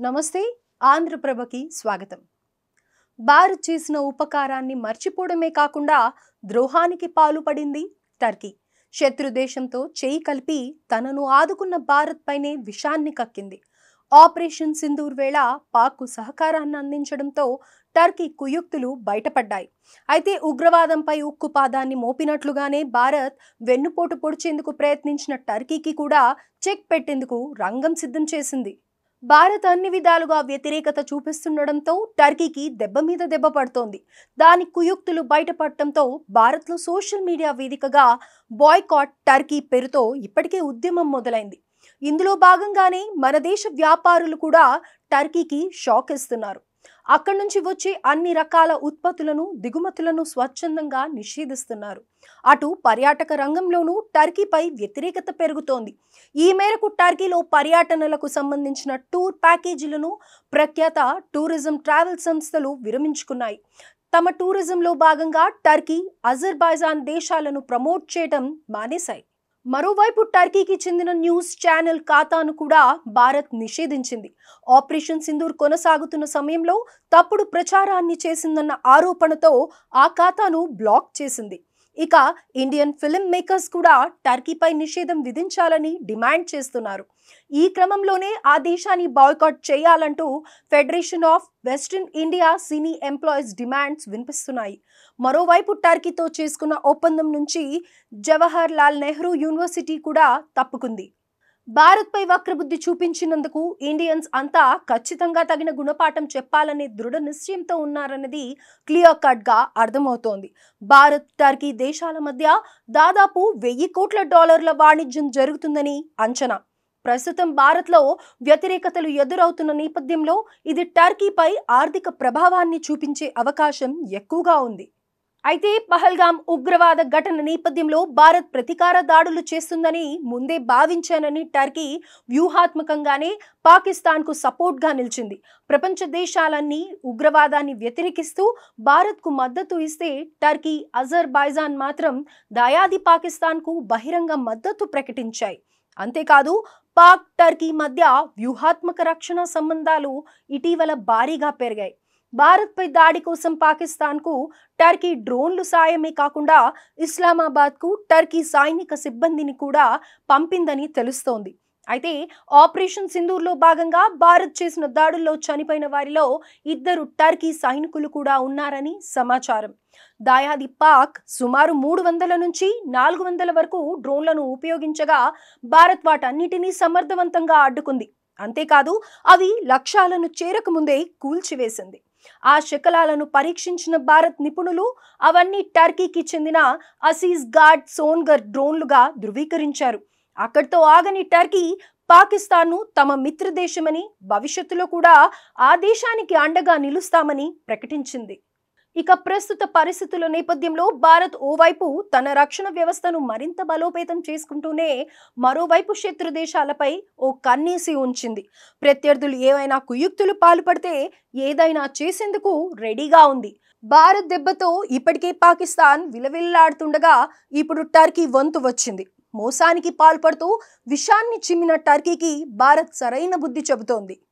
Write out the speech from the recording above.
నమస్తే ఆంధ్రప్రభకి స్వాగతం. భారత్ చేసిన ఉపకారాన్ని మర్చిపోవడమే కాకుండా ద్రోహానికి పాలుపడింది టర్కీ. శత్రు దేశంతో చేయి కలిపి తనను ఆదుకున్న భారత్ పైనే విషాన్ని కక్కింది. ఆపరేషన్ సింధూర్ వేళ పాక్కు సహకారాన్ని అందించడంతో టర్కీ కుయుక్తులు బయటపడ్డాయి. అయితే ఉగ్రవాదంపై ఉక్కుపాదాన్ని మోపినట్లుగానే భారత్ వెన్నుపోటు పొడిచేందుకు ప్రయత్నించిన టర్కీకి కూడా చెక్ పెట్టేందుకు రంగం సిద్ధం చేసింది. భారత్ అన్ని విధాలుగా వ్యతిరేకత చూపిస్తుండడంతో టర్కీకి దెబ్బ మీద దెబ్బ పడుతోంది. దాని కుయుక్తులు బయటపడటంతో భారత్లో సోషల్ మీడియా వేదికగా బాయ్కాట్ టర్కీ పేరుతో ఇప్పటికే ఉద్యమం మొదలైంది. ఇందులో భాగంగానే మన దేశ వ్యాపారులు కూడా టర్కీకి షాక్ ఇస్తున్నారు. అక్కడి నుంచి వచ్చే అన్ని రకాల ఉత్పత్తులను దిగుమతులను స్వచ్ఛందంగా నిషేధిస్తున్నారు. అటు పర్యాటక రంగంలోనూ టర్కీపై వ్యతిరేకత పెరుగుతోంది. ఈ మేరకు టర్కీలో పర్యటనలకు సంబంధించిన టూర్ ప్యాకేజీలను ప్రఖ్యాత టూరిజం ట్రావెల్ సంస్థలు విరమించుకున్నాయి. తమ టూరిజంలో భాగంగా టర్కీ, అజర్బైజాన్ దేశాలను ప్రమోట్ చేయడం మానేశాయి. మరోవైపు టర్కీకి చెందిన న్యూస్ ఛానల్ ఖాతాను కూడా భారత్ నిషేధించింది. ఆపరేషన్ సింధూర్ కొనసాగుతున్న సమయంలో తప్పుడు ప్రచారాన్ని చేసిందన్న ఆరోపణతో ఆ ఖాతాను బ్లాక్ చేసింది. ఇక ఇండియన్ ఫిల్మ్ మేకర్స్ కూడా టర్కీపై నిషేధం విధించాలని డిమాండ్ చేస్తున్నారు. ఈ క్రమంలోనే ఆ దేశాన్ని బాయ్కాట్ చేయాలంటూ federation of western India cine employees demands వినిపిస్తున్నాయి. మరోవైపు టర్కీతో చేసుకున్న ఒప్పందం నుంచి జవహర్ లాల్ నెహ్రూ యూనివర్సిటీ కూడా తప్పుకుంది. భారత్పై వక్రబుద్ధి చూపించినందుకు ఇండియన్స్ అంతా ఖచ్చితంగా తగిన గుణపాఠం చెప్పాలనే దృఢ నిశ్చయంతో ఉన్నారన్నది క్లియర్ కట్ గా అర్థమవుతోంది. భారత్, టర్కీ దేశాల మధ్య దాదాపు $1000 కోట్ల వాణిజ్యం జరుగుతుందని అంచనా. ప్రస్తుతం భారత్లో వ్యతిరేకతలు ఎదురవుతున్న నేపథ్యంలో ఇది టర్కీపై ఆర్థిక ప్రభావాన్ని చూపించే అవకాశం ఎక్కువగా ఉంది. అయితే పహల్గామ్ ఉగ్రవాద ఘటన నేపథ్యంలో భారత్ ప్రతీకార దాడులు చేస్తుందని ముందే భావించానని టర్కీ వ్యూహాత్మకంగానే పాకిస్తాన్కు సపోర్ట్గా నిలిచింది. ప్రపంచ దేశాలన్నీ ఉగ్రవాదాన్ని వ్యతిరేకిస్తూ భారత్కు మద్దతు ఇస్తే టర్కీ, అజర్బైజాన్ మాత్రం దాయాది పాకిస్తాన్కు బహిరంగ మద్దతు ప్రకటించాయి. అంతేకాదు పాక్, టర్కీ మధ్య వ్యూహాత్మక రక్షణ సంబంధాలు ఇటీవల భారీగా పెరిగాయి. భారత్పై దాడి కోసం పాకిస్తాన్కు టర్కీ డ్రోన్లు సాయమే కాకుండా ఇస్లామాబాద్కు టర్కీ సైనిక సిబ్బందిని కూడా పంపిందని తెలుస్తోంది. అయితే ఆపరేషన్ సింధూర్లో భాగంగా భారత్ చేసిన దాడుల్లో చనిపోయిన వారిలో 2 టర్కీ సైనికులు కూడా ఉన్నారని సమాచారం. దాయాది పాక్ సుమారు 300 నుంచి 400 వరకు డ్రోన్లను ఉపయోగించగా భారత్ వాటన్నిటినీ సమర్థవంతంగా అడ్డుకుంది. అంతేకాదు అవి లక్ష్యాలను చేరకముందే కూల్చివేసింది. ఆ శకలాలను పరీక్షించిన భారత్ నిపుణులు అవన్నీ టర్కీకి చెందిన అసీజ్ గార్డ్ సోన్గర్ డ్రోన్లుగా ధృవీకరించారు. అక్కడితో ఆగని టర్కీ పాకిస్తాన్ను తమ మిత్ర దేశమని, భవిష్యత్తులో కూడా ఆ దేశానికి అండగా నిలుస్తామని ప్రకటించింది. ఇక ప్రస్తుత పరిస్థితుల నేపథ్యంలో భారత్ ఓవైపు తన రక్షణ వ్యవస్థను మరింత బలోపేతం చేసుకుంటూనే మరోవైపు శత్రు దేశాలపై ఓ కన్నేసి ఉంచింది. ప్రత్యర్థులు ఏవైనా కుయుక్తులు పాల్పడితే ఏదైనా చేసేందుకు రెడీగా ఉంది. భారత్ దెబ్బతో ఇప్పటికే పాకిస్తాన్ విలవిల్లాడుతుండగా ఇప్పుడు టర్కీ వంతు వచ్చింది. మోసానికి పాల్పడుతూ విషాన్ని చిమ్మిన టర్కీకి భారత్ సరైన బుద్ధి చెబుతోంది.